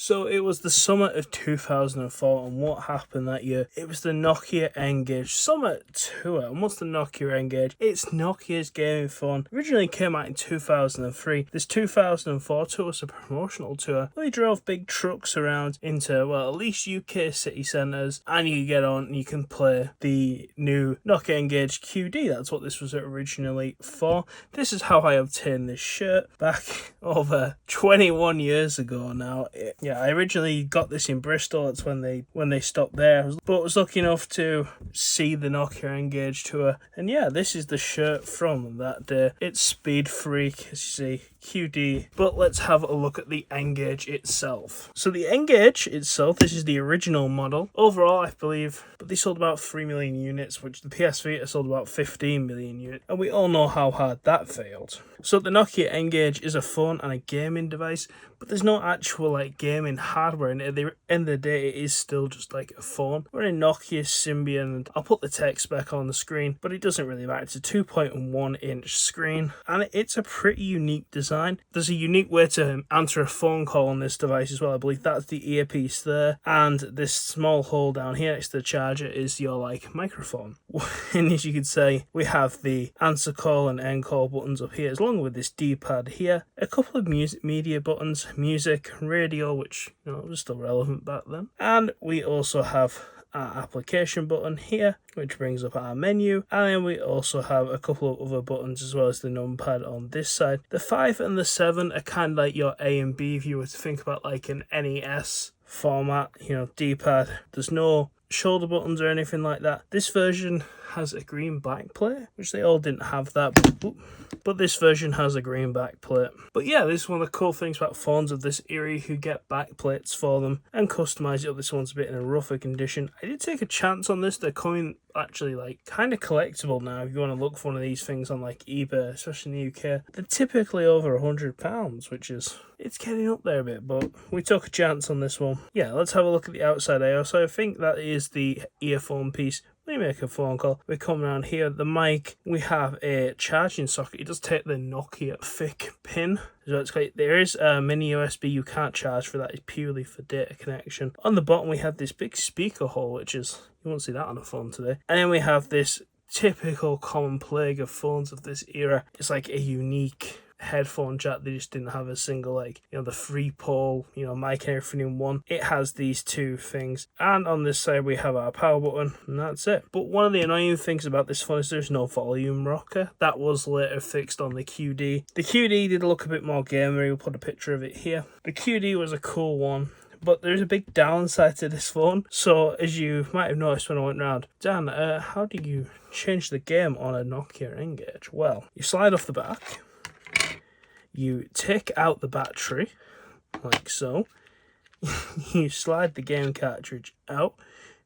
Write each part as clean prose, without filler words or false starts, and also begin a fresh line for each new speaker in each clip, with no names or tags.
So it was the summer of 2004, and what happened that year? It was the Nokia N Gage Summer Tour. And what's the Nokia N Gage? It's Nokia's gaming phone. Originally came out in 2003. This 2004 tour was a promotional tour. They drove big trucks around into, well, at least UK city centres, and you get on and you can play the new Nokia N Gage QD. That's what this was originally for. This is how I obtained this shirt back over 21 years ago now. I originally got this in Bristol. That's when they stopped there, but was lucky enough to see the Nokia N Gage tour, and yeah, this is the shirt from that day. It's Speed Freak, as you see, QD. But let's have a look at the N Gage itself. So the N Gage itself, this is the original model. Overall, I believe, but they sold about 3 million units, which the PS Vita sold about 15 million units, and we all know how hard that failed. So the Nokia N Gage is a phone and a gaming device, but there's no actual gaming hardware in it. At the end of the day, it is still just like a phone. We're in Nokia Symbian, and I'll put the text back on the screen, but it doesn't really matter. It's a 2.1 inch screen, and it's a pretty unique design. There's a unique way to answer a phone call on this device as well. I believe that's the earpiece there, and this small hole down here next to the charger is your microphone. And as you can see, we have the answer call and end call buttons up here, along with this D-pad here, a couple of music media buttons, music, radio, which was still relevant back then, and we also have our application button here, which brings up our menu, and then we also have a couple of other buttons as well as the numpad on this side. The 5 and the 7 are kind of like your A and B if you were to think about like an NES format, D-pad. There's no shoulder buttons or anything like that. This version has a green backplate, which they all didn't have that, but this version has a green backplate. But yeah, this is one of the cool things about phones of this era. You could get backplates for them and customize it up. This one's a bit in a rougher condition. I did take a chance on this. They're coming actually kind of collectible now. If you want to look for one of these things on eBay, especially in the UK, they're typically over £100, which is, it's getting up there a bit, but we took a chance on this one. Yeah, let's have a look at the outside AO. So I think that is the earphone piece. When you make a phone call, we come around here, the mic, we have a charging socket. It does take the Nokia thick pin. So it's great. There is a mini USB you can't charge for that. It's purely for data connection. On the bottom, we have this big speaker hole, which is, you won't see that on a phone today. And then we have this typical common plague of phones of this era. It's like a unique headphone jack. They just didn't have a single the 3-pole mic and everything in one. It has these two things, and on this side we have our power button, and that's it. But one of the annoying things about this phone is there's no volume rocker. That was later fixed on the QD. The QD did look a bit more gamery. We'll put a picture of it here. The QD was a cool one, but there's a big downside to this phone. So as you might have noticed when I went round, Dan, how do you change the game on a Nokia N Gage? Well, you slide off the back, you take out the battery, like so. You slide the game cartridge out.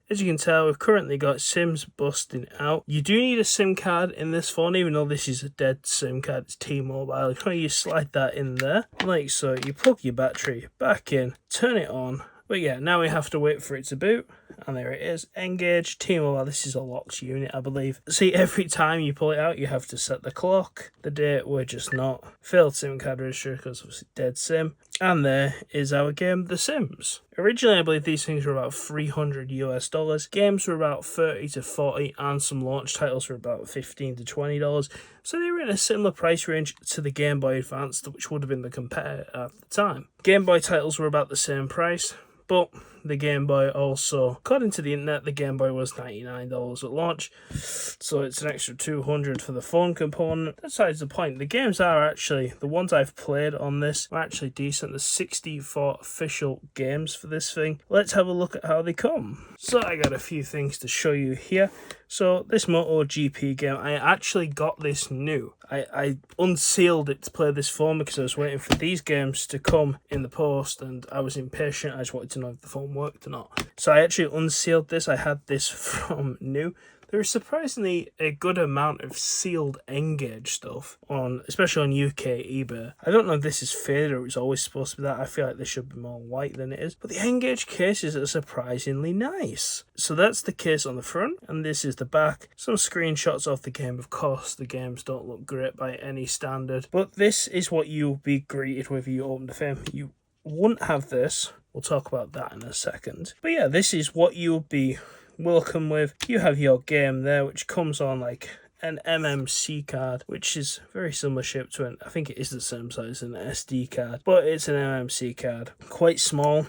As you can tell, we've currently got Sims Bustin Out. You do need a SIM card in this phone, even though this is a dead SIM card. It's T-Mobile. You slide that in there, like so. You plug your battery back in, turn it on. But yeah, now we have to wait for it to boot. And there it is. N Gage, T-Mobile. This is a locked unit, I believe. See, every time you pull it out, you have to set the clock, the date. We're just not. Failed SIM card register because it was a dead SIM. And there is our game, The Sims. Originally, I believe these things were about $300 US. Games were about 30 to 40, and some launch titles were about $15 to $20. So they were in a similar price range to the Game Boy Advance, which would have been the competitor at the time. Game Boy titles were about the same price, but the Game Boy also, according to the internet, the Game Boy was $99 at launch, so it's an extra $200 for the phone component. That's besides the point. The games are actually, the ones I've played on this are actually decent. There's 64 official games for this thing. Let's have a look at how they come. So I got a few things to show you here. So this Moto GP game, I actually got this new. I unsealed it to play this phone because I was waiting for these games to come in the post, and I was impatient. I just wanted to know if the phone worked or not. So I actually unsealed this. I had this from new. There is surprisingly a good amount of sealed N Gage stuff on, especially on UK eBay. I don't know if this is faded or it's always supposed to be that. I feel like this should be more white than it is. But the N Gage cases are surprisingly nice. So that's the case on the front, and this is the back. Some screenshots of the game. Of course, the games don't look great by any standard. But this is what you'll be greeted with if you open the frame. You wouldn't have this We'll talk about that in a second. But yeah, this is what you'll be welcome with. You have your game there, which comes on like an MMC card, which is very similar shape to an, I think it is the same size as an SD card, but it's an MMC card, quite small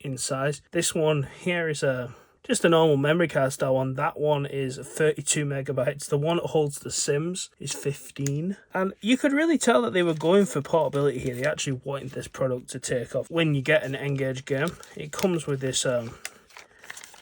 in size. This one here is just a normal memory card style one. That one is 32 megabytes. The one that holds the Sims is 15. And you could really tell that they were going for portability here. They actually wanted this product to take off. When you get an N Gage game, it comes with this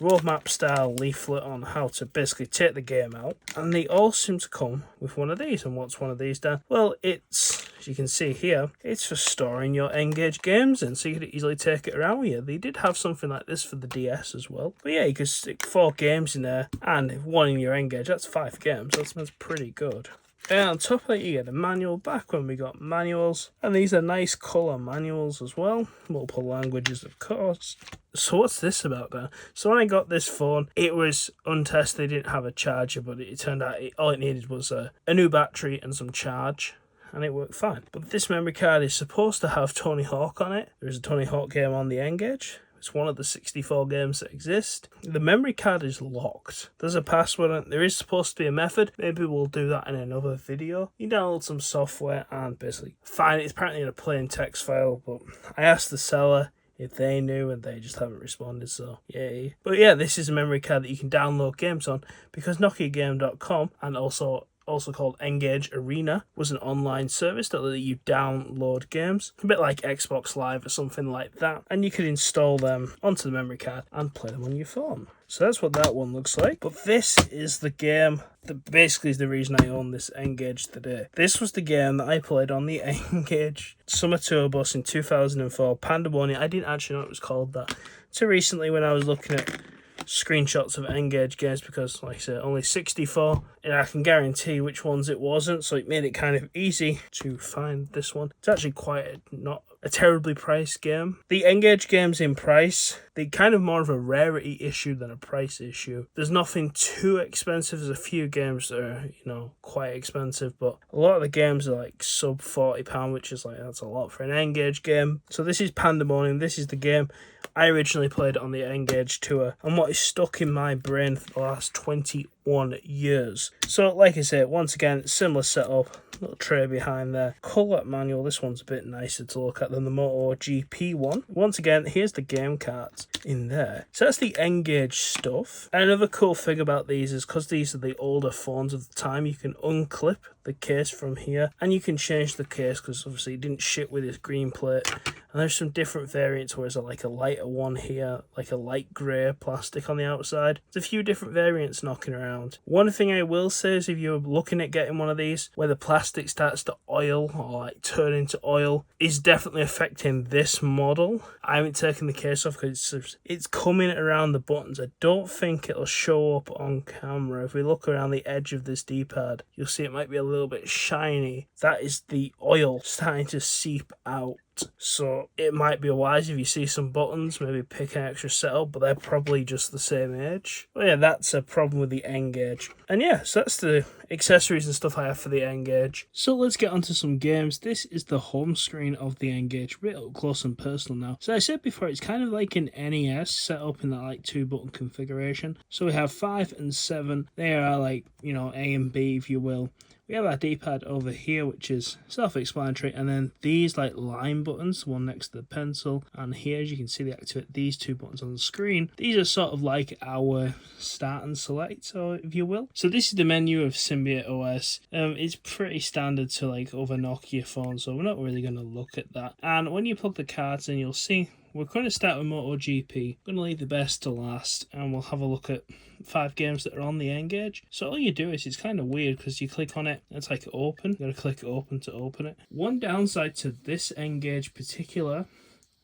roadmap style leaflet on how to basically take the game out, and they all seem to come with one of these. And what's one of these, Dan? Well, it's, as you can see here, it's for storing your N Gage games in, so you could easily take it around with you. They did have something like this for the DS as well, but yeah, you could stick 4 games in there, and one in your N Gage. That's 5 games. That's pretty good. And on top of that, you get a manual. Back when we got manuals, and these are nice colour manuals as well, multiple languages of course. So what's this about then? So when I got this phone, it was untested, they didn't have a charger, but it turned out all it needed was a new battery and some charge, and it worked fine. But this memory card is supposed to have Tony Hawk on it. There's a Tony Hawk game on the N Gage. It's one of the 64 games that exist. The memory card is locked. There's a password on it. There is supposed to be a method. Maybe we'll do that in another video. You download some software and basically find it. It's apparently in a plain text file, but I asked the seller if they knew, and they just haven't responded, so yay. But yeah, this is a memory card that you can download games on, because NokiaGame.com, and also called N Gage Arena, was an online service that let you download games, a bit like Xbox Live or something like that, and you could install them onto the memory card and play them on your phone. So that's what that one looks like. But this is the game that basically is the reason I own this N Gage today. This was the game that I played on the N Gage Summer Tour Bus in 2004, Pandemonium. I didn't actually know it was called that until recently when I was looking at screenshots of N Gage games, because like I said, only 64, and I can guarantee which ones it wasn't, so it made it kind of easy to find this one. It's actually quite not a terribly priced game. The N Gage games in price, they're kind of more of a rarity issue than a price issue. There's nothing too expensive. There's a few games that are, you know, quite expensive, but a lot of the games are like sub £40, which is like, that's a lot for an N Gage game. So this is Pandemonium. This is the game. I originally played it on the N Gage tour, and what is stuck in my brain for the last 21 years. So like I said, once again, similar setup, little tray behind there. Colour manual, this one's a bit nicer to look at than the Moto GP one. Once again, here's the game cards in there. So that's the N Gage stuff. And another cool thing about these is because these are the older phones of the time, you can unclip the case from here, and you can change the case because obviously it didn't ship with this green plate. And there's some different variants, where there's like a lighter one here, like a light grey plastic on the outside. There's a few different variants knocking around. One thing I will say is if you're looking at getting one of these, where the plastic starts to oil or like turn into oil, is definitely affecting this model. I haven't taken the case off because it's coming around the buttons. I don't think it'll show up on camera. If we look around the edge of this D-pad, you'll see it might be a little bit shiny. That is the oil starting to seep out. So it might be wise if you see some buttons, maybe pick an extra setup, but they're probably just the same age. But yeah, that's a problem with the N Gage. And yeah, so that's the accessories and stuff I have for the N Gage. So let's get onto some games. This is the home screen of the N Gage, a bit up close and personal now. So I said before, it's kind of like an NES set up in that like 2-button configuration. So we have 5 and 7. They are like, you know, A and B if you will. We have our D-pad over here, which is self-explanatory, and then these like line buttons, one next to the pencil, and here, as you can see, they activate these 2 buttons on the screen. These are sort of like our start and select, so if you will. So this is the menu of Symbian OS. It's pretty standard to like other Nokia phones, so we're not really going to look at that. And when you plug the cards in, you'll see we're going to start with Moto GP. We're going to leave the best to last, and we'll have a look at 5 games that are on the N Gage. So all you do is, it's kind of weird because you click on it, it's like open. You're going to click open to open it. One downside to this N Gage particular,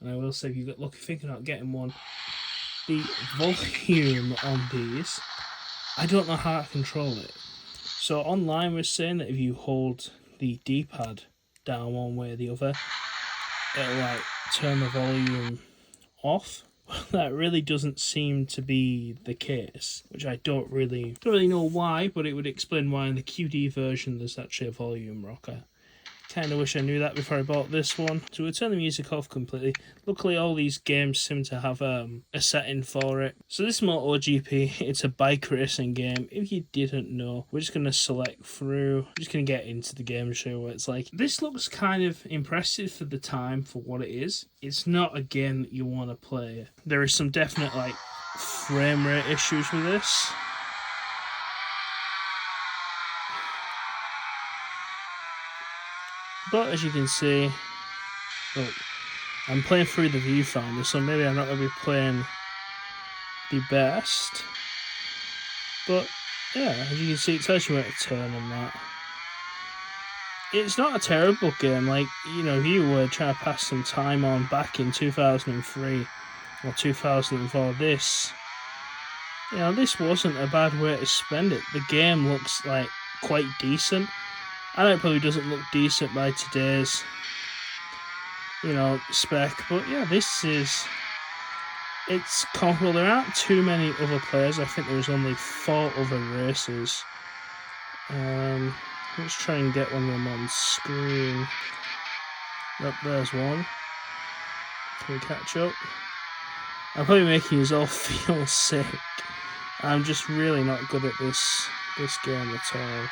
and I will say if you're thinking about getting one, the volume on these, I don't know how to control it. So online we're saying that if you hold the D-pad down one way or the other, it'll like turn the volume off. That really doesn't seem to be the case, which I don't really know why, but it would explain why in the QD version there's actually a volume rocker. Kind of wish I knew that before I bought this one. So we'll turn the music off completely. Luckily, all these games seem to have a setting for it. So this is Moto GP. It's a bike racing game. If you didn't know, we're just going to select through. We're just going to get into the game and show you what it's like. This looks kind of impressive for the time, for what it is. It's not a game that you want to play. There is some definite like frame rate issues with this. But as you can see, look, I'm playing through the viewfinder, so maybe I'm not going to be playing the best. But yeah, as you can see, it tells you where to turn and that. It's not a terrible game. Like, you know, if you were trying to pass some time on back in 2003 or 2004, this wasn't a bad way to spend it. The game looks like quite decent. I know it probably doesn't look decent by today's, you know, spec, but yeah, it's comparable. There aren't too many other players. I think there's only 4 other races. Let's try and get one of them on screen. Yep, there's one. Can we catch up? I'm probably making you all feel sick. I'm just really not good at this game at all.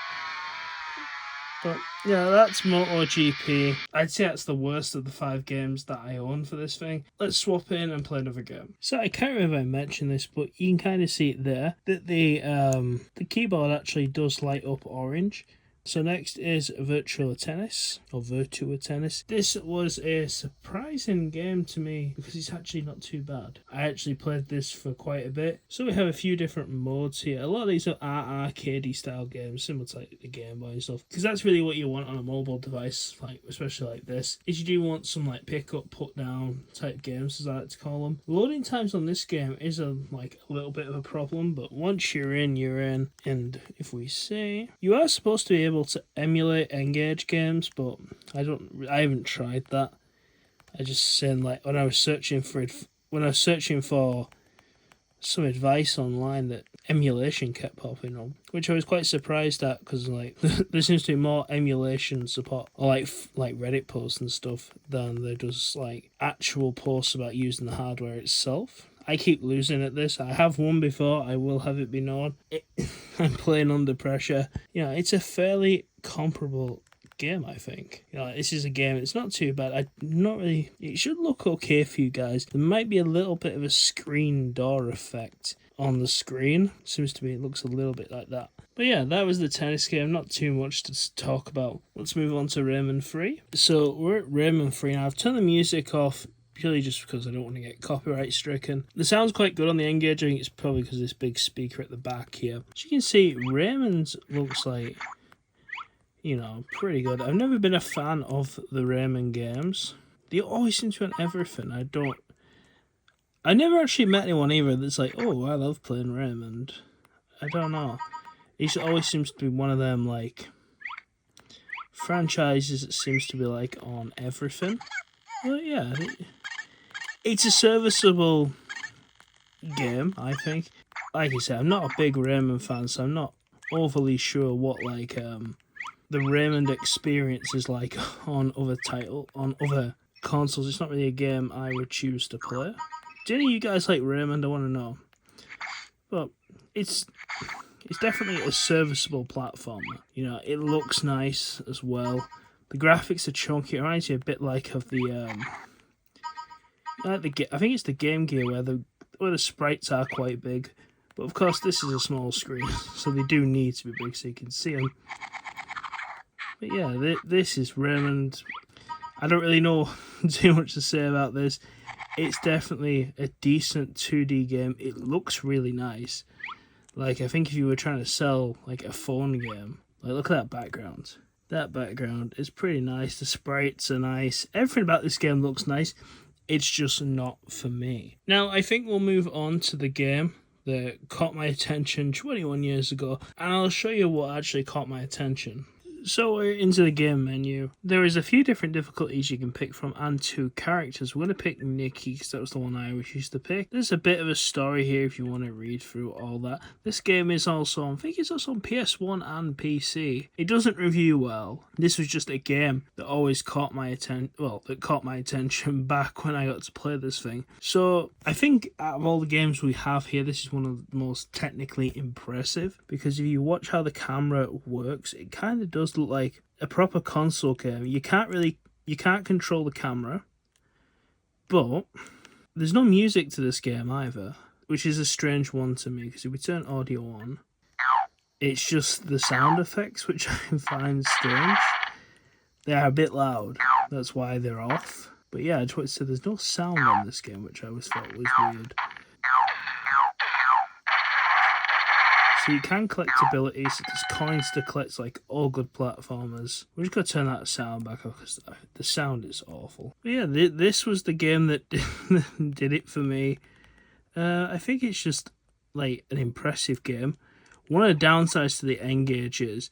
But yeah, that's Moto GP. I'd say that's the worst of the 5 games that I own for this thing. Let's swap in and play another game. So I can't remember if I mentioned this, but you can kind of see it there that the keyboard actually does light up orange. So next is Virtua Tennis, or Virtua Tennis. This was a surprising game to me because it's actually not too bad. I actually played this for quite a bit. So we have a few different modes here. A lot of these are arcadey style games, similar to like the Game Boy and stuff. Because that's really what you want on a mobile device, like especially like this. Is you do want some like pick up, put down type games, as I like to call them. Loading times on this game is a little bit of a problem, but once you're in, you're in. And if we see, you are supposed to be able to emulate N Gage games, but I haven't tried that. I just seen like when I was searching for some advice online, that emulation kept popping up, which I was quite surprised at, because like there seems to be more emulation support, or like Reddit posts and stuff, than there does like actual posts about using the hardware itself. I keep losing at this. I have won before, I will have it be known. I'm playing under pressure. You know, it's a fairly comparable game, I think. You know, this is a game, it's not too bad. It should look okay for you guys. There might be a little bit of a screen door effect on the screen. It looks a little bit like that. But yeah, that was the tennis game. Not too much to talk about. Let's move on to Rayman 3. So we're at Rayman 3 now. I've turned the music off purely just because I don't want to get copyright stricken. The sound's quite good on the N Gage. I think it's probably because of this big speaker at the back here. As you can see, Rayman's looks like, you know, pretty good. I've never been a fan of the Rayman games. They always seem to want everything. I never actually met anyone either that's like, oh, I love playing Rayman. I don't know. It always seems to be one of them, like, franchises that seems to be, like, on everything. But yeah, it's a serviceable game, I think. Like I said, I'm not a big Rayman fan, so I'm not overly sure what, like, the Rayman experience is like on other consoles. It's not really a game I would choose to play. Do any of you guys like Rayman? I want to know. But it's definitely a serviceable platformer. You know, it looks nice as well. The graphics are chunky. It reminds you a bit like of the I think it's the Game Gear where the sprites are quite big. But of course, this is a small screen, so they do need to be big so you can see them. But yeah, this is Rayman. I don't really know too much to say about this. It's definitely a decent 2D game. It looks really nice. Like, I think if you were trying to sell like a phone game, like, look at that background. That background is pretty nice. The sprites are nice. Everything about this game looks nice. It's just not for me. Now, I think we'll move on to the game that caught my attention 21 years ago, and I'll show you what actually caught my attention. So we're into the game menu. There is a few different difficulties you can pick from and 2 characters. We're going to pick Nikki because that was the one I always used to pick. There's a bit of a story here if you want to read through all that. This game is also, I think it's also on PS1 and PC. It doesn't review well. This was just a game that always caught my attention, that caught my attention back when I got to play this thing. So I think out of all the games we have here, this is one of the most technically impressive, because if you watch how the camera works, it kind of does look like a proper console game. You can't control the camera, but there's no music to this game either, which is a strange one to me, because if we turn audio on, it's just the sound effects, which I find strange. They are a bit loud, that's why they're off. But yeah, I just want to say there's no sound on this game, which I always thought was weird. So you can collect abilities, there's coins to collect like all good platformers. We're just going to turn that sound back off because the sound is awful. But yeah, this was the game that did it for me. I think it's just like an impressive game. One of the downsides to the N Gage is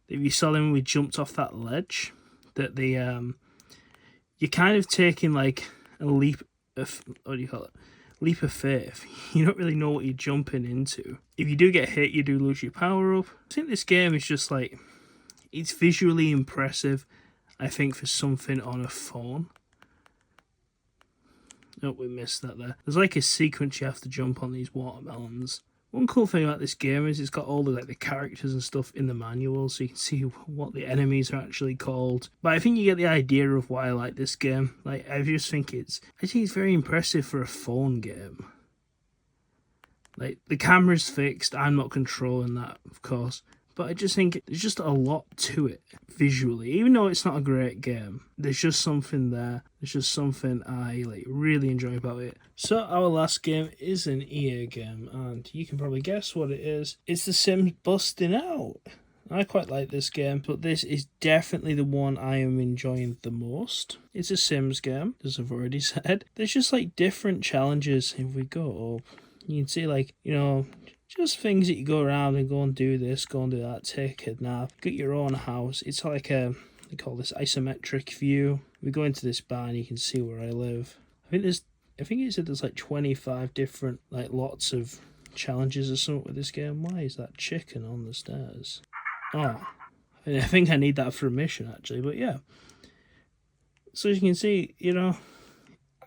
that if you saw them when we jumped off that ledge, that you're kind of taking like a leap of, what do you call it? Leap of faith. You don't really know what you're jumping into. If you do get hit, you do lose your power up. I think this game is just like, it's visually impressive, I think, for something on a phone. Oh, we missed that there. There's like a sequence you have to jump on these watermelons. One cool thing about this game is it's got all the characters and stuff in the manual, so you can see what the enemies are actually called. But I think you get the idea of why I like this game. Like, I think it's very impressive for a phone game. Like, the camera's fixed. I'm not controlling that, of course. But I just think there's just a lot to it visually. Even though it's not a great game, there's just something there. There's just something I really enjoy about it. So our last game is an EA game, and you can probably guess what it is. It's the Sims Bustin Out. I quite like this game, but this is definitely the one I am enjoying the most. It's a Sims game, as I've already said. There's just different challenges. If we go up, you can see just things that you go around and go and do this, go and do that, take a nap, get your own house. It's like they call this isometric view. We go into this bar and you can see where I live. I think it said there's 25 different lots of challenges or something with this game. Why is that chicken on the stairs? Oh, I think I need that for a mission actually, but yeah. So as you can see,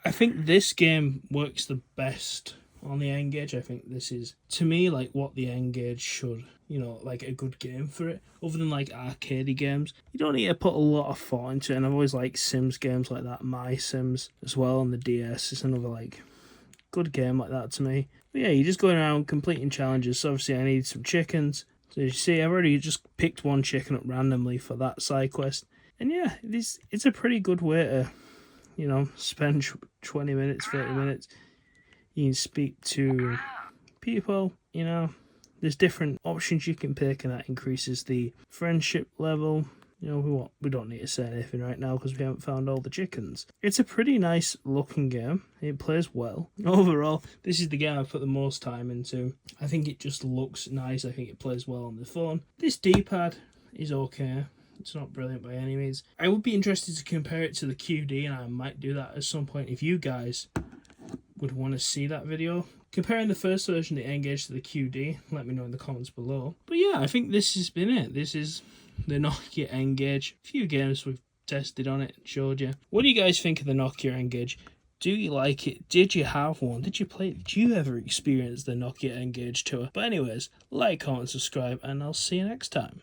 I think this game works the best on the N Gage. I think this is, to me, what the N Gage should, a good game for it. Other than arcadey games, you don't need to put a lot of thought into it. And I've always liked Sims games like that. My Sims as well on the DS is another good game like that to me. But yeah, you're just going around completing challenges. So obviously I need some chickens. So you see, I've already just picked one chicken up randomly for that side quest. And yeah, it's a pretty good way to, spend 20 minutes, 30 minutes. You can speak to people, There's different options you can pick, and that increases the friendship level. We don't need to say anything right now because we haven't found all the chickens. It's a pretty nice looking game. It plays well. Overall, this is the game I've put the most time into. I think it just looks nice. I think it plays well on the phone. This D-pad is okay. It's not brilliant by any means. I would be interested to compare it to the QD, and I might do that at some point if you guys would want to see that video. Comparing the first version of the N Gage to the QD, let me know in the comments below. But yeah, I think this has been it. This is the Nokia N Gage. A few games we've tested on it and showed you. What do you guys think of the Nokia N Gage? Do you like it? Did you have one? Did you play it? Did you ever experience the Nokia N Gage tour? But anyways, like, comment, subscribe, and I'll see you next time.